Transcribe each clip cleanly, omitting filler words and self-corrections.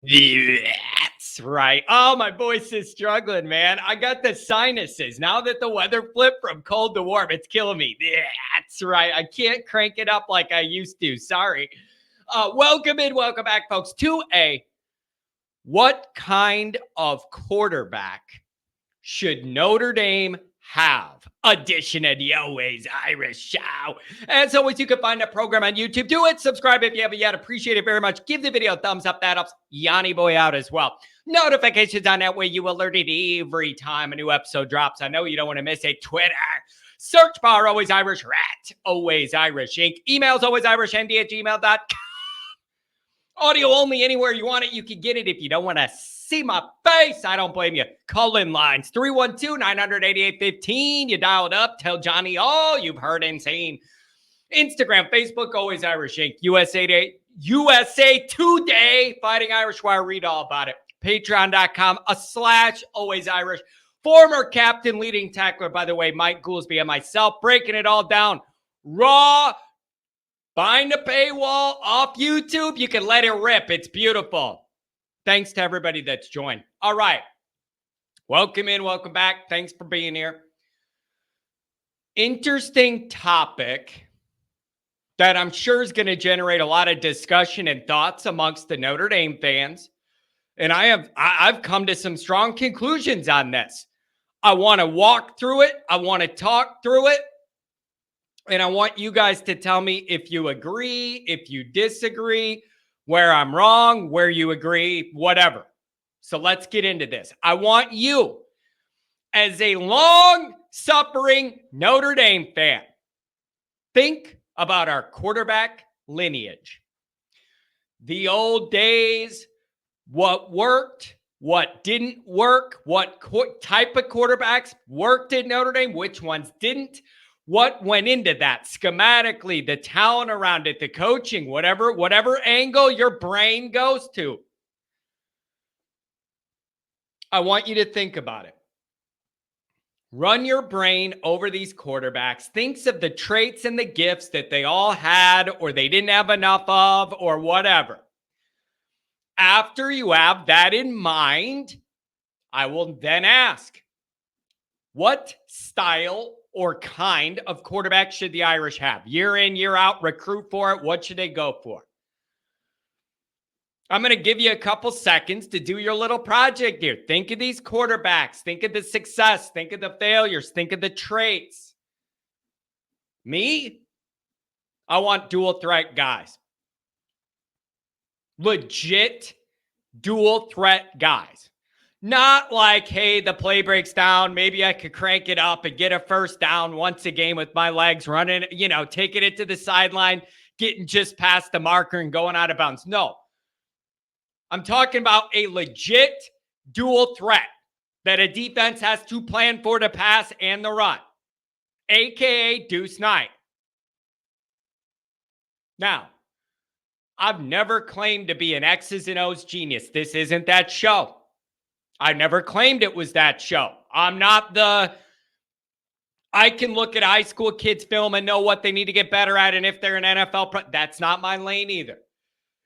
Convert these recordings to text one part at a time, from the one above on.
That's right. Oh, my voice is struggling, man. I got the sinuses. Now that the weather flipped from cold to warm, it's killing me. That's right. I can't crank it up like I used to. Sorry. Welcome back, folks, to What Kind of Quarterback Should Notre Dame Have edition of the Always Irish Show. As always, you can find a program on YouTube. Do it. Subscribe if you haven't yet. Appreciate it very much. Give the video a thumbs up. That helps Yanni Boy out as well. Notifications on that way. You alerted every time a new episode drops. I know you don't want to miss it. Twitter. Search bar Always Irish Rat. Always Irish Inc. Emails alwaysirishnd@gmail.com. Audio only anywhere you want it. You can get it if you don't want to see my face. I don't blame you. Call in lines 312-900-8815. You dial it up. Tell Johnny all you've heard and seen. Instagram, Facebook, Always Irish Inc. USA Today, Fighting Irish Wire. Read all about it. Patreon.com/Always Irish. Former captain, leading tackler, by the way, Mike Goolsby and myself, breaking it all down raw. Behind the paywall off YouTube. You can let it rip. It's beautiful. Thanks to everybody that's joined. All right. Welcome in. Welcome back. Thanks for being here. Interesting topic that I'm sure is going to generate a lot of discussion and thoughts amongst the Notre Dame fans. And I've come to some strong conclusions on this. I want to walk through it. I want to talk through it. And I want you guys to tell me if you agree, if you disagree, where I'm wrong, where you agree, whatever. So let's get into this. I want you, as a long-suffering Notre Dame fan, think about our quarterback lineage. The old days, what worked, what didn't work, what type of quarterbacks worked at Notre Dame, which ones didn't. What went into that schematically, the talent around it, the coaching, whatever angle your brain goes to. I want you to think about it. Run your brain over these quarterbacks. Think of the traits and the gifts that they all had or they didn't have enough of or whatever. After you have that in mind, I will then ask, what style or kind of quarterback should the Irish have? Year in, year out, recruit for it. What should they go for? I'm going to give you a couple seconds to do your little project here. Think of these quarterbacks. Think of the success. Think of the failures. Think of the traits. Me? I want dual threat guys. Legit dual threat guys. Not like, hey, the play breaks down. Maybe I could crank it up and get a first down once a game with my legs running, taking it to the sideline, getting just past the marker and going out of bounds. No. I'm talking about a legit dual threat that a defense has to plan for the pass and the run, a.k.a. Deuce 9. Now, I've never claimed to be an X's and O's genius. This isn't that show. I never claimed it was that show. I'm not I can look at high school kids' film and know what they need to get better at and if they're an NFL that's not my lane either.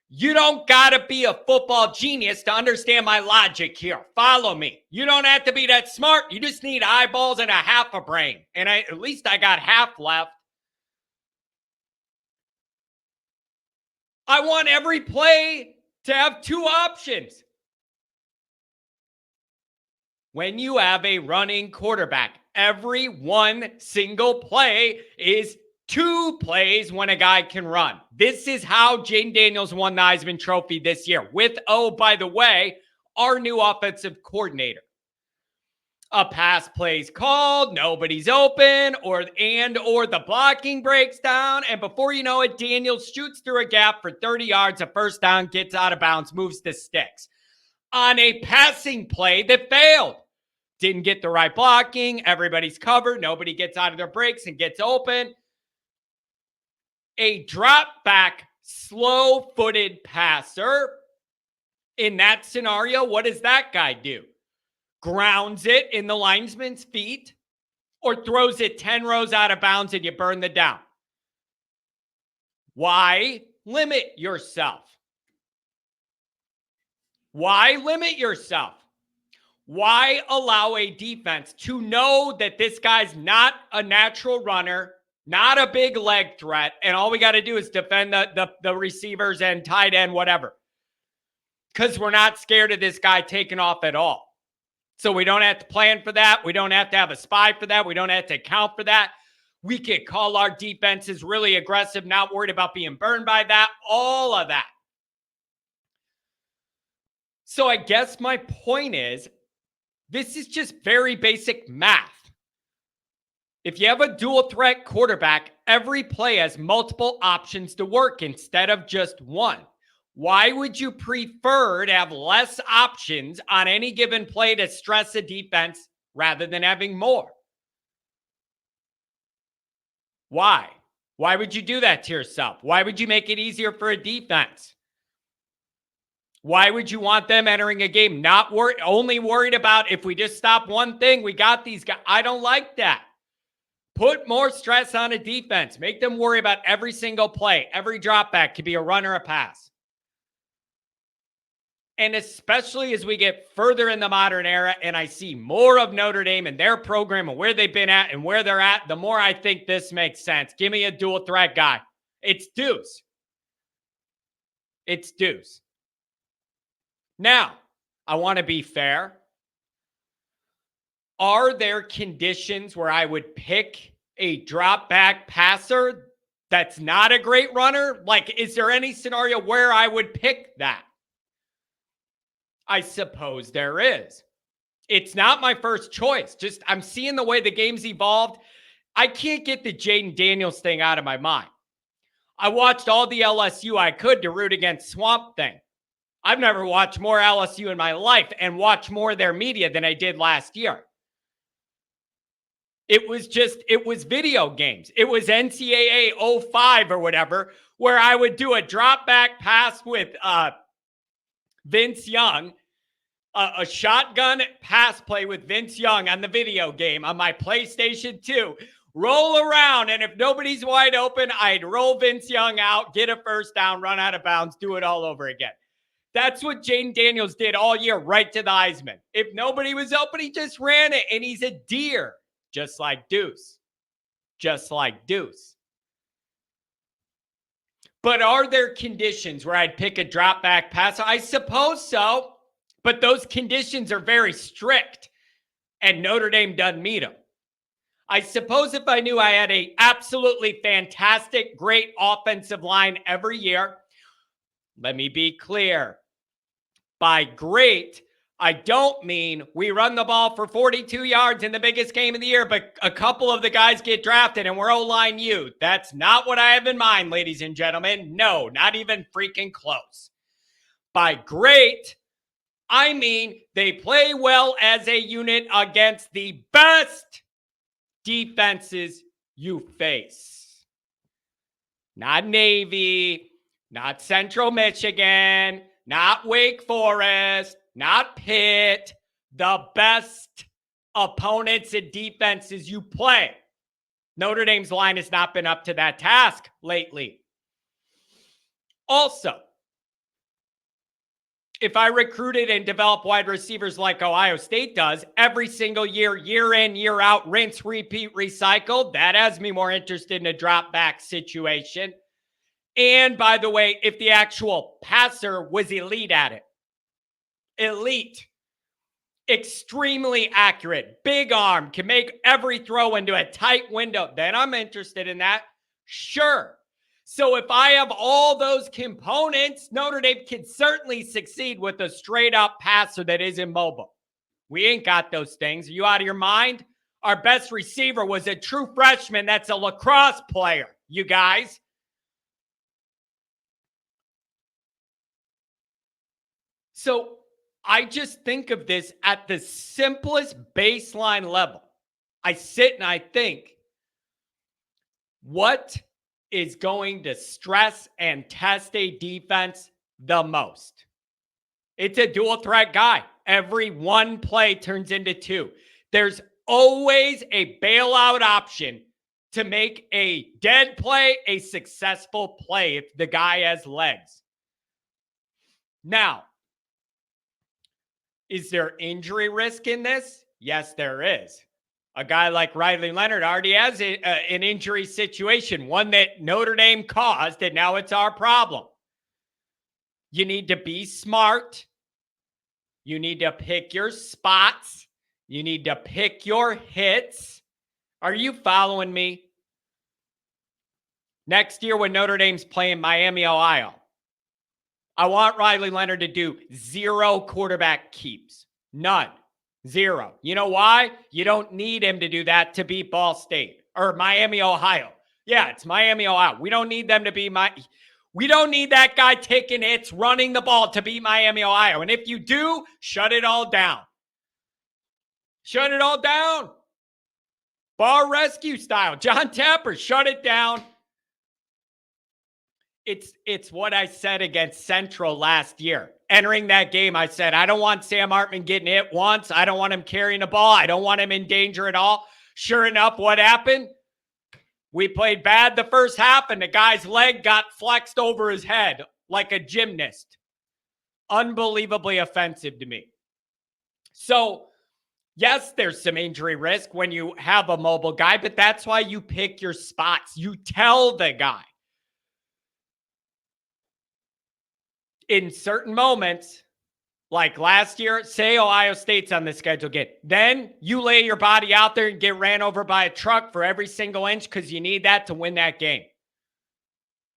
You don't got to be a football genius to understand my logic here. Follow me. You don't have to be that smart. You just need eyeballs and a half a brain. And at least I got half left. I want every play to have two options. When you have a running quarterback, every one single play is two plays when a guy can run. This is how Jaden Daniels won the Heisman Trophy this year with, oh, by the way, our new offensive coordinator. A pass play's called, nobody's open, or the blocking breaks down, and before you know it, Daniels shoots through a gap for 30 yards, a first down, gets out of bounds, moves the sticks. On a passing play that failed. Didn't get the right blocking. Everybody's covered. Nobody gets out of their breaks and gets open. A drop back, slow-footed passer. In that scenario, what does that guy do? Grounds it in the linesman's feet or throws it 10 rows out of bounds and you burn the down. Why limit yourself. Why limit yourself? Why allow a defense to know that this guy's not a natural runner, not a big leg threat, and all we got to do is defend the receivers and tight end, whatever? Because we're not scared of this guy taking off at all. So we don't have to plan for that. We don't have to have a spy for that. We don't have to account for that. We could call our defenses really aggressive, not worried about being burned by that, all of that. So I guess my point is, this is just very basic math. If you have a dual threat quarterback, every play has multiple options to work instead of just one. Why would you prefer to have less options on any given play to stress a defense rather than having more? Why? Why would you do that to yourself? Why would you make it easier for a defense? Why would you want them entering a game not only worried about if we just stop one thing, we got these guys? I don't like that. Put more stress on a defense. Make them worry about every single play. Every drop back could be a run or a pass. And especially as we get further in the modern era and I see more of Notre Dame and their program and where they've been at and where they're at, the more I think this makes sense. Give me a dual threat guy. It's deuce. It's deuce. Now, I want to be fair. Are there conditions where I would pick a drop back passer that's not a great runner? Like, is there any scenario where I would pick that? I suppose there is. It's not my first choice. Just, I'm seeing the way the game's evolved. I can't get the Jaden Daniels thing out of my mind. I watched all the LSU I could to root against Swamp Thing. I've never watched more LSU in my life and watched more of their media than I did last year. It was video games. It was NCAA 05 or whatever, where I would do a drop back pass with Vince Young, a shotgun pass play with Vince Young on the video game on my PlayStation 2, roll around, and if nobody's wide open, I'd roll Vince Young out, get a first down, run out of bounds, do it all over again. That's what Jaden Daniels did all year, right to the Heisman. If nobody was open, he just ran it, and he's a deer, just like Deuce. Just like Deuce. But are there conditions where I'd pick a drop back passer? I suppose so, but those conditions are very strict, and Notre Dame doesn't meet them. I suppose if I knew I had a absolutely fantastic, great offensive line every year, let me be clear. By great, I don't mean we run the ball for 42 yards in the biggest game of the year, but a couple of the guys get drafted and we're O-line youth. That's not what I have in mind, ladies and gentlemen. No, not even freaking close. By great, I mean they play well as a unit against the best defenses you face. Not Navy, not Central Michigan, not Wake Forest, not Pitt, the best opponents and defenses you play. Notre Dame's line has not been up to that task lately. Also, if I recruited and develop wide receivers like Ohio State does, every single year, year in, year out, rinse, repeat, recycle, that has me more interested in a drop back situation. And by the way, if the actual passer was elite at it, elite, extremely accurate, big arm, can make every throw into a tight window, then I'm interested in that. Sure. So if I have all those components, Notre Dame can certainly succeed with a straight up passer that is immobile. We ain't got those things. Are you out of your mind? Our best receiver was a true freshman that's a lacrosse player, you guys. So I just think of this at the simplest baseline level. I sit and I think, what is going to stress and test a defense the most? It's a dual threat guy. Every one play turns into two. There's always a bailout option to make a dead play a successful play if the guy has legs. Now, is there injury risk in this? Yes, there is. A guy like Riley Leonard already has an injury situation, one that Notre Dame caused, and now it's our problem. You need to be smart. You need to pick your spots. You need to pick your hits. Are you following me? Next year when Notre Dame's playing Miami, Ohio, I want Riley Leonard to do 0 quarterback keeps. None. 0. You know why? You don't need him to do that to beat Ball State or Miami, Ohio. Yeah, it's Miami, Ohio. We don't need them to be we don't need that guy taking hits, running the ball to beat Miami, Ohio. And if you do, shut it all down. Shut it all down. Bar rescue style. John Tapper, shut it down. It's what I said against Central last year. Entering that game, I said, I don't want Sam Hartman getting hit once. I don't want him carrying the ball. I don't want him in danger at all. Sure enough, what happened? We played bad the first half, and the guy's leg got flexed over his head like a gymnast. Unbelievably offensive to me. So, yes, there's some injury risk when you have a mobile guy, but that's why you pick your spots. You tell the guy. In certain moments, like last year, say Ohio State's on the schedule again. Then you lay your body out there and get ran over by a truck for every single inch because you need that to win that game.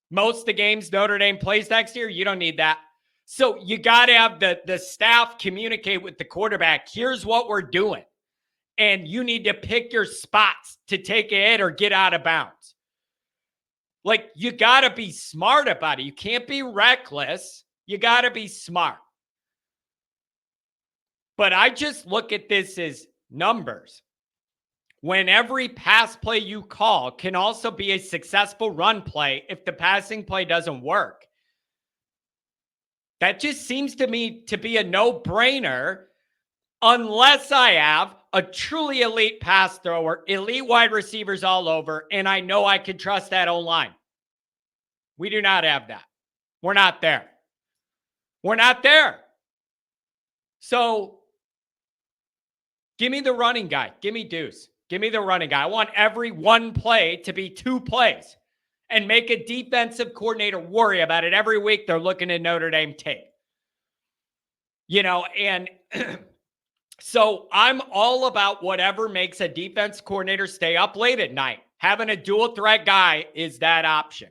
Most of the games Notre Dame plays next year, you don't need that. So you got to have the staff communicate with the quarterback. Here's what we're doing. And you need to pick your spots to take a hit or get out of bounds. Like, you got to be smart about it. You can't be reckless. You got to be smart. But I just look at this as numbers. When every pass play you call can also be a successful run play if the passing play doesn't work. That just seems to me to be a no-brainer unless I have a truly elite pass thrower, elite wide receivers all over, and I know I can trust that O-line. We do not have that. We're not there. We're not there. So, give me the running guy. Give me Deuce. Give me the running guy. I want every one play to be 2 plays and make a defensive coordinator worry about it every week. They're looking at Notre Dame tape. You know, and so I'm all about whatever makes a defense coordinator stay up late at night. Having a dual threat guy is that option.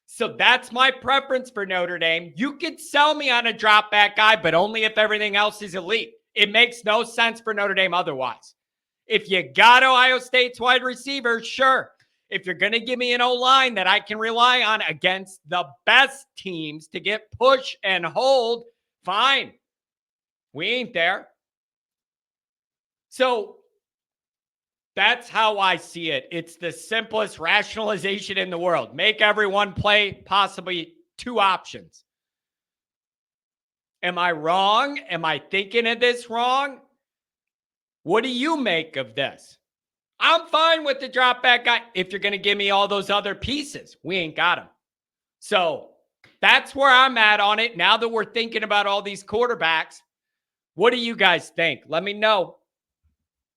So that's my preference for Notre Dame. You could sell me on a drop back guy, but only if everything else is elite. It makes no sense for Notre Dame otherwise. If you got Ohio State's wide receiver, sure. If you're going to give me an O-line that I can rely on against the best teams to get push and hold, fine. We ain't there. So that's how I see it. It's the simplest rationalization in the world. Make everyone play possibly 2 options. Am I wrong? Am I thinking of this wrong? What do you make of this? I'm fine with the drop back guy if you're going to give me all those other pieces. We ain't got them. So that's where I'm at on it. Now that we're thinking about all these quarterbacks, what do you guys think? Let me know.